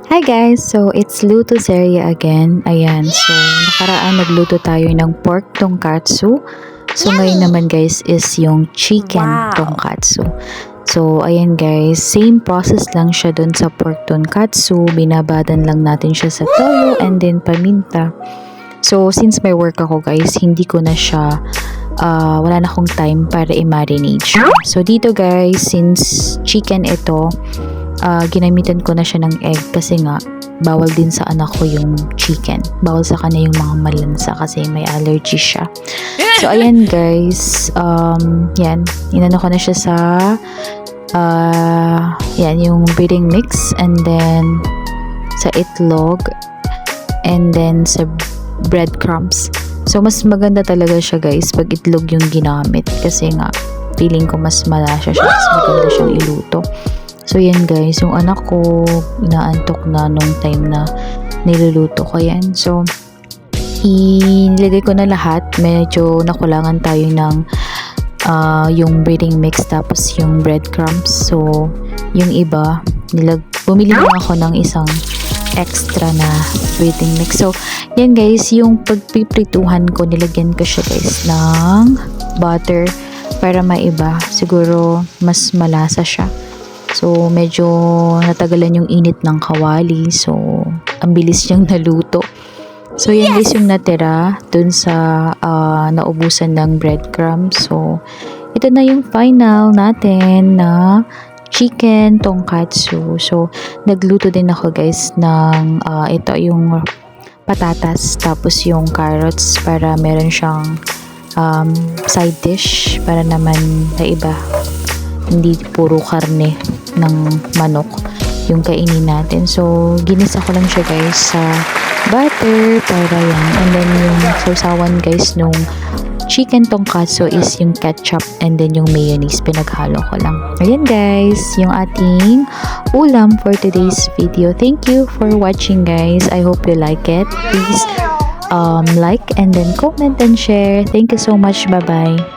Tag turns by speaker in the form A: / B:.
A: Hi guys! So, it's Luto Seria again. Ayan, so nakaraan nagluto tayo ng pork tonkatsu. So, ngayon naman guys is yung chicken tonkatsu. So, ayan guys, same process lang siya dun sa pork tonkatsu. Binabadan lang natin siya sa toyo and then paminta. So, since may work ako guys, hindi ko na siya, wala na akong time para i-marinate siya. So, dito guys, since chicken ito, ginamitan ko na siya ng egg kasi nga bawal din sa anak ko yung chicken. Bawal sa kanya yung mga malansa kasi may allergy siya. So, ayan guys, yan, inano ko na siya sa yan, yung breading mix and then sa itlog and then sa breadcrumbs. So, mas maganda talaga siya guys pag itlog yung ginamit kasi nga feeling ko mas malasya siya, mas maganda siyang iluto. So, yan guys, yung anak ko inaantok na nung time na niluluto ko yan. So, inilagay ko na lahat. Medyo nakulangan tayo ng yung breading mix tapos yung breadcrumbs. So, yung iba, bumili lang ako ng isang extra na breading mix. So, yan guys, yung pagpiprituhan ko, nilagyan ko siya guys ng butter para maiba. Siguro, mas malasa siya. So, medyo natagalan yung init ng kawali. So, ang bilis niyang naluto. So, yan guys yung natira dun sa naubusan ng breadcrumbs. So, ito na yung final natin na chicken tonkatsu. So, nagluto din ako guys ng ito yung patatas tapos yung carrots para meron siyang side dish para naman na iba. Hindi puro karne ng manok yung kainin natin. So, ginisa ko lang siya guys sa butter para yan. And then yung sausawan guys nung chicken tonkatsu is yung ketchup and then yung mayonnaise. Pinaghalo ko lang. Ayan guys, yung ating ulam for today's video. Thank you for watching guys. I hope you like it. Please like and then comment and share. Thank you so much. Bye-bye.